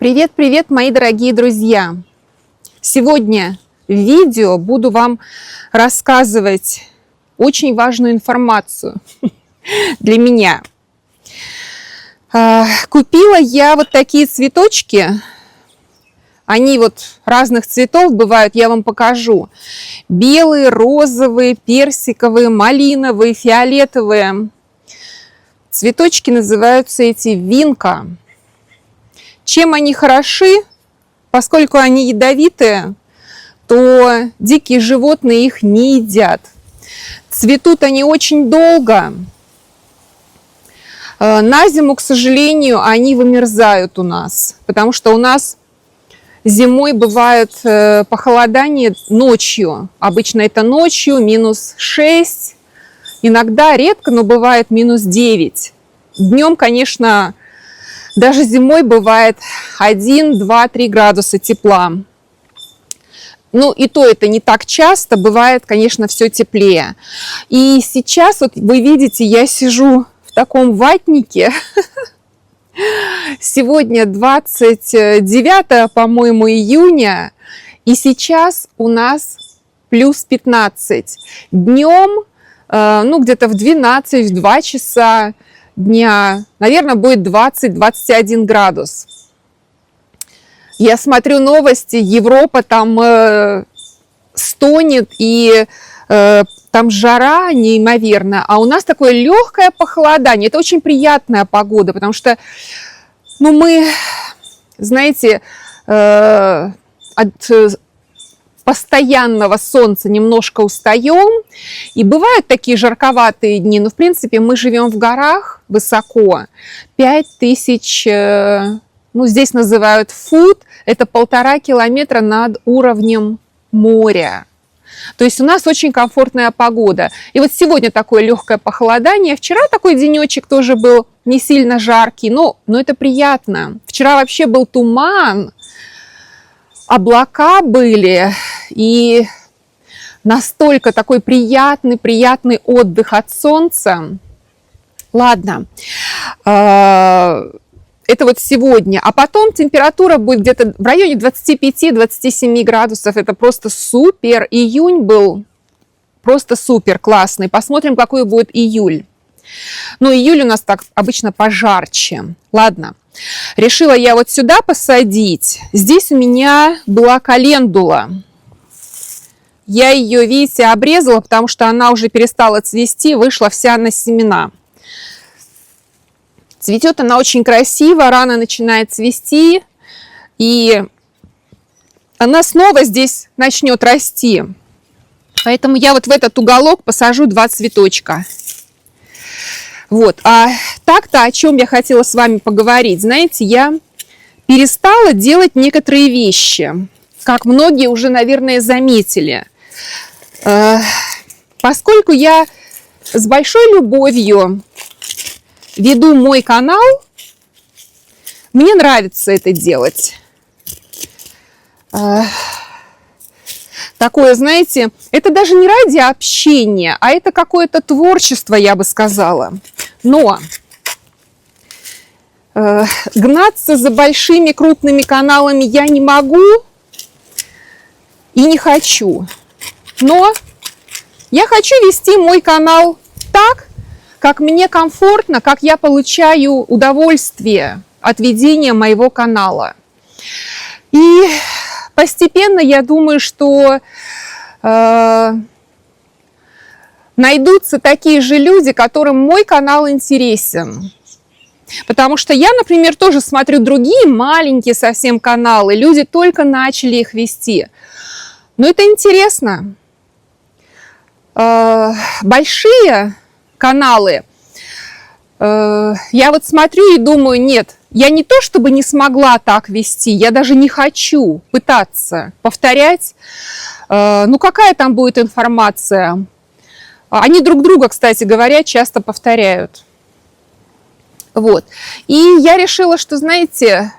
Привет, мои дорогие друзья! Сегодня в видео буду вам рассказывать очень важную информацию для меня. Купила я вот такие цветочки. Они вот разных цветов бывают, я вам покажу. Белые, розовые, персиковые, малиновые, фиолетовые. Цветочки называются эти винка. Чем они хороши? Поскольку они ядовитые, то дикие животные их не едят. Цветут они очень долго. На зиму, к сожалению, они вымерзают у нас, потому что у нас зимой бывает похолодание ночью. Обычно это ночью -6, иногда редко, но бывает -9. Днем, конечно, даже зимой бывает 1, 2, 3 градуса тепла. Ну и то это не так часто, бывает, конечно, все теплее. И сейчас, вот вы видите, я сижу в таком ватнике. Сегодня 29, по-моему, июня, и сейчас у нас плюс 15. Днем, ну где-то в 12, в 2 часа дня, наверное, будет 20-21 градус. Я смотрю новости, Европа там стонет, и там жара неимоверная, а у нас такое легкое похолодание. Это очень приятная погода, потому что, ну, мы, знаете, от постоянного солнца немножко устаем, и бывают такие жарковатые дни, но в принципе мы живем в горах высоко, 5000, ну здесь называют фут, это 1,5 километра над уровнем моря. То есть у нас очень комфортная погода. И вот сегодня такое легкое похолодание, вчера такой денечек тоже был не сильно жаркий, но это приятно. Вчера вообще был туман, облака были, и настолько такой приятный отдых от солнца. Ладно, это вот сегодня. А потом температура будет где-то в районе 25-27 градусов. Это просто супер. Июнь был просто супер классный. Посмотрим, какой будет июль. Ну, июль у нас так обычно пожарче. Ладно. Решила я вот сюда посадить. Здесь у меня была календула. Я ее, видите, обрезала, потому что она уже перестала цвести, вышла вся на семена. Цветет она очень красиво, рано начинает цвести, и она снова здесь начнет расти. Поэтому я вот в этот уголок посажу 2 цветочка. Вот, а так-то о чем я хотела с вами поговорить. Знаете, я перестала делать некоторые вещи, как многие уже, наверное, заметили. Поскольку я с большой любовью веду мой канал, мне нравится это делать. Такое, знаете, это даже не ради общения, а это какое-то творчество, я бы сказала. Но гнаться за большими крупными каналами я не могу и не хочу. Но я хочу вести мой канал так, как мне комфортно, как я получаю удовольствие от ведения моего канала. И постепенно я думаю, что найдутся такие же люди, которым мой канал интересен. Потому что я, например, тоже смотрю другие маленькие совсем каналы, люди только начали их вести. Но это интересно. Большие каналы, я вот смотрю и думаю, нет, я не то чтобы не смогла так вести, я даже не хочу пытаться повторять, ну какая там будет информация. Они друг друга, кстати говоря, часто повторяют. Вот. И я решила, что, знаете,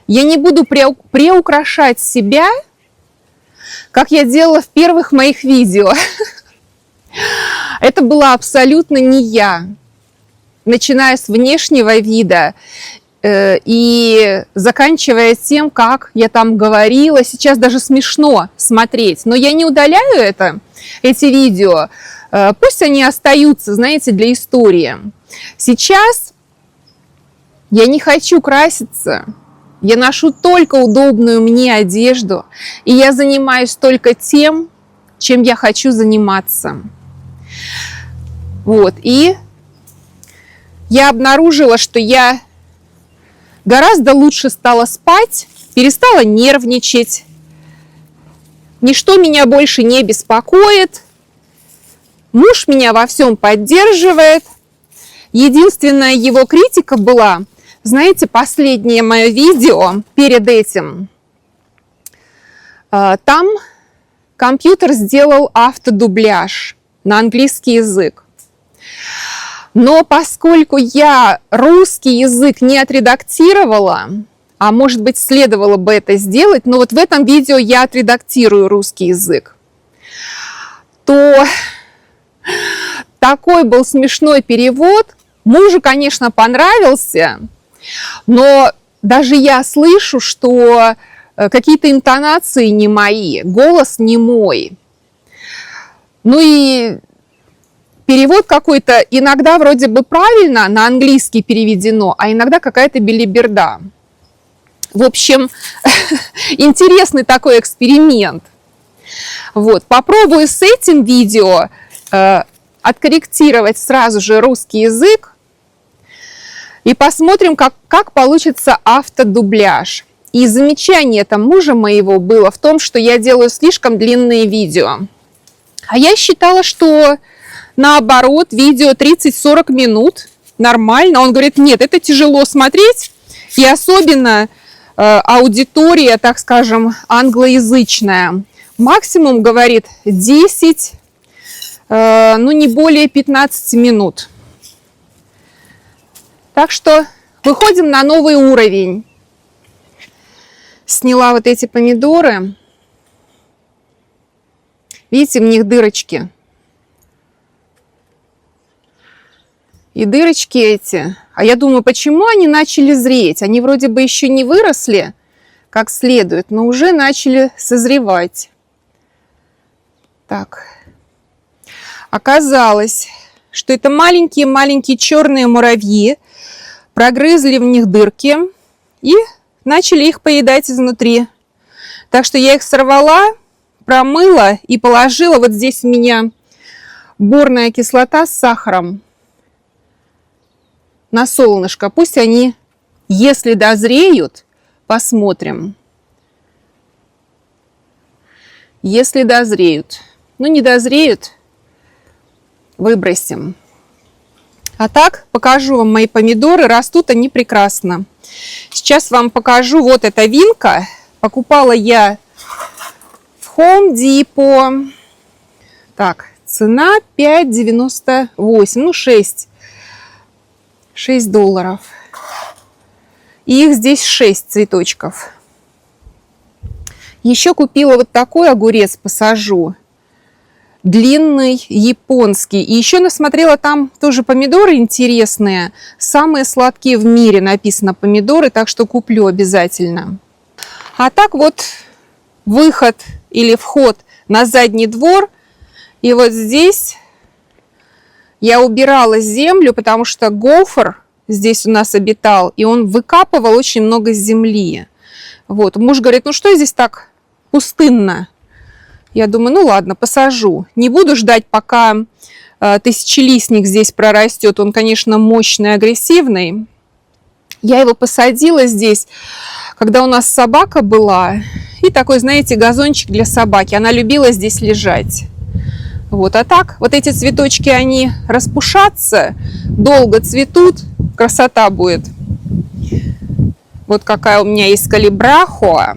я не буду приукрашать себя, как я делала в первых моих видео. Это была абсолютно не я. Начиная с внешнего вида и заканчивая тем, как я там говорила, сейчас даже смешно смотреть, но я не удаляю эти видео, пусть они остаются, знаете, для истории. Сейчас я не хочу краситься, я ношу только удобную мне одежду, и я занимаюсь только тем, чем я хочу заниматься. Вот, и я обнаружила, что я гораздо лучше стала спать, перестала нервничать, ничто меня больше не беспокоит, муж меня во всем поддерживает. Единственная его критика была, знаете, последнее мое видео перед этим, там компьютер сделал автодубляж на английский язык. Но поскольку я русский язык не отредактировала, а может быть следовало бы это сделать, но вот в этом видео я отредактирую русский язык, то такой был смешной перевод. Мужу, конечно, понравился, но даже я слышу, что какие-то интонации не мои, голос не мой. Ну и перевод какой-то иногда вроде бы правильно на английский переведено, а иногда какая-то белиберда. В общем, интересный такой эксперимент. Вот, попробую с этим видео откорректировать сразу же русский язык и посмотрим, как получится автодубляж. И замечание там мужа моего было в том, что я делаю слишком длинные видео. А я считала, что наоборот, видео 30-40 минут, нормально. Он говорит, нет, это тяжело смотреть, и особенно аудитория, так скажем, англоязычная. Максимум, говорит, 10, ну не более 15 минут. Так что выходим на новый уровень. Сняла вот эти помидоры. Видите, в них дырочки. И дырочки эти, а я думаю, почему они начали зреть? Они вроде бы еще не выросли как следует, но уже начали созревать. Так. Оказалось, что это маленькие-маленькие черные муравьи прогрызли в них дырки и начали их поедать изнутри. Так что я их сорвала, промыла и положила. Вот здесь у меня борная кислота с сахаром на солнышко. Пусть они, если дозреют, посмотрим. Если дозреют. Ну, не дозреют, выбросим. А так, покажу вам мои помидоры. Растут они прекрасно. Сейчас вам покажу. Вот эта винка. Покупала я в Home Depot. Так, цена $5.98. Ну, 6 $6. И их здесь 6 цветочков. Еще купила вот такой огурец, посажу. Длинный, японский. И еще насмотрела там тоже помидоры интересные. Самые сладкие в мире написано помидоры, так что куплю обязательно. А так вот выход или вход на задний двор. И вот здесь я убирала землю, потому что гофр здесь у нас обитал, и он выкапывал очень много земли. Вот. Муж говорит, ну что здесь так пустынно? Я думаю, ну ладно, посажу. Не буду ждать, пока тысячелистник здесь прорастет. Он, конечно, мощный, агрессивный. Я его посадила здесь, когда у нас собака была. И такой, знаете, газончик для собаки. Она любила здесь лежать. Вот, а так, вот эти цветочки, они распушатся, долго цветут, красота будет. Вот какая у меня есть калибрахоа.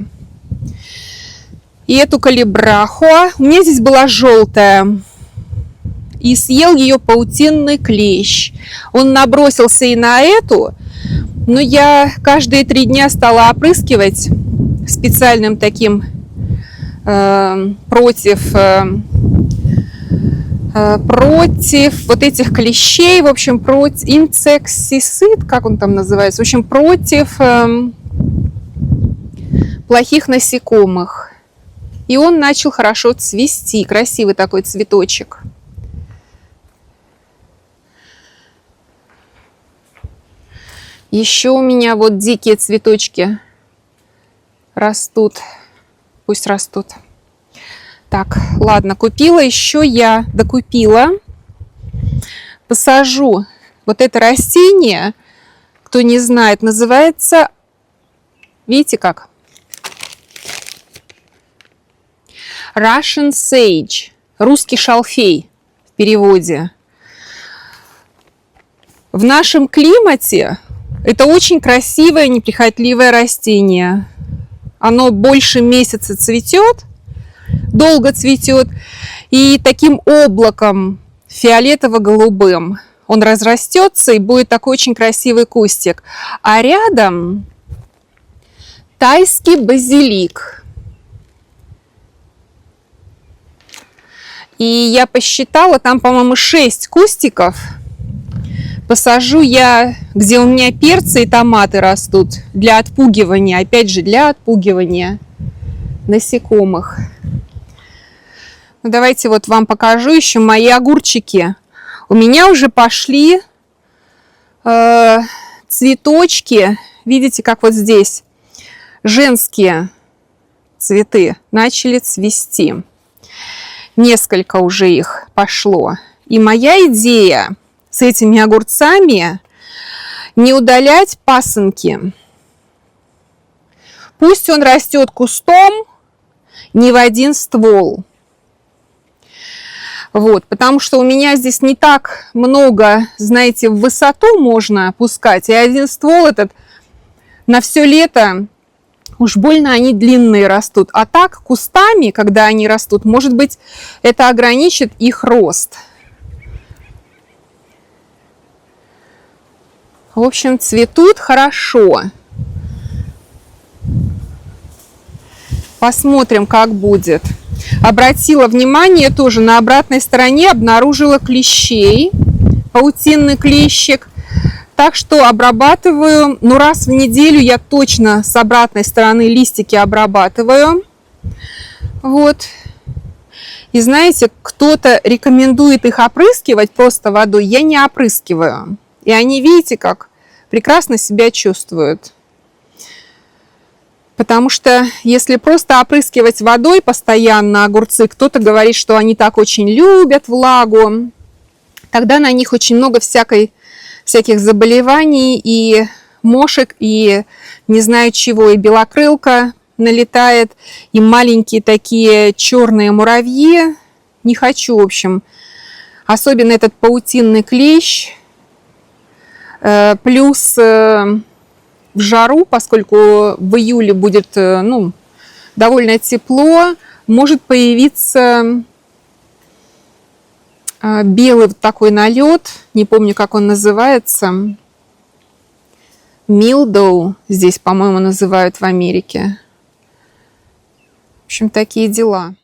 И эту калибрахоа, у меня здесь была желтая, и съел ее паутинный клещ. Он набросился и на эту, но я каждые 3 дня стала опрыскивать специальным таким против против вот этих клещей, в общем, против инсектицид, как он там называется, в общем, против плохих насекомых. И он начал хорошо цвести. Красивый такой цветочек. Еще у меня вот дикие цветочки растут. Пусть растут. Так, ладно, купила еще я, докупила. Посажу вот это растение, кто не знает, называется, видите как? Russian Sage, русский шалфей в переводе. В нашем климате это очень красивое, неприхотливое растение. Оно больше месяца цветет, долго цветет, и таким облаком фиолетово-голубым он разрастется, и будет такой очень красивый кустик. А рядом тайский базилик. И я посчитала, там, по-моему, 6 кустиков. Посажу я, где у меня перцы и томаты растут, для отпугивания, опять же, для отпугивания насекомых. Ну, давайте вот вам покажу еще мои огурчики. У меня уже пошли цветочки, видите, как вот здесь женские цветы начали цвести. Несколько уже их пошло. И моя идея с этими огурцами не удалять пасынки. Пусть он растет кустом, не в один ствол. Вот, потому что у меня здесь не так много, знаете, в высоту можно пускать. И один ствол этот на все лето, уж больно они длинные растут. А так кустами, когда они растут, может быть, это ограничит их рост. В общем, цветут хорошо. Посмотрим, как будет. Обратила внимание тоже, на обратной стороне обнаружила клещей, паутинный клещик. Так что обрабатываю, ну, раз в неделю я точно с обратной стороны листики обрабатываю. Вот. И знаете, кто-то рекомендует их опрыскивать просто водой, я не опрыскиваю. И они, видите, как прекрасно себя чувствуют. Потому что если просто опрыскивать водой постоянно огурцы, кто-то говорит, что они так очень любят влагу, тогда на них очень много всяких заболеваний и мошек, и не знаю чего, и белокрылка налетает, и маленькие такие черные муравьи. Не хочу, в общем. Особенно этот паутинный клещ. Плюс в жару, поскольку в июле будет, ну, довольно тепло, может появиться белый вот такой налет, не помню, как он называется. Mildew здесь, по-моему, называют в Америке. В общем, такие дела.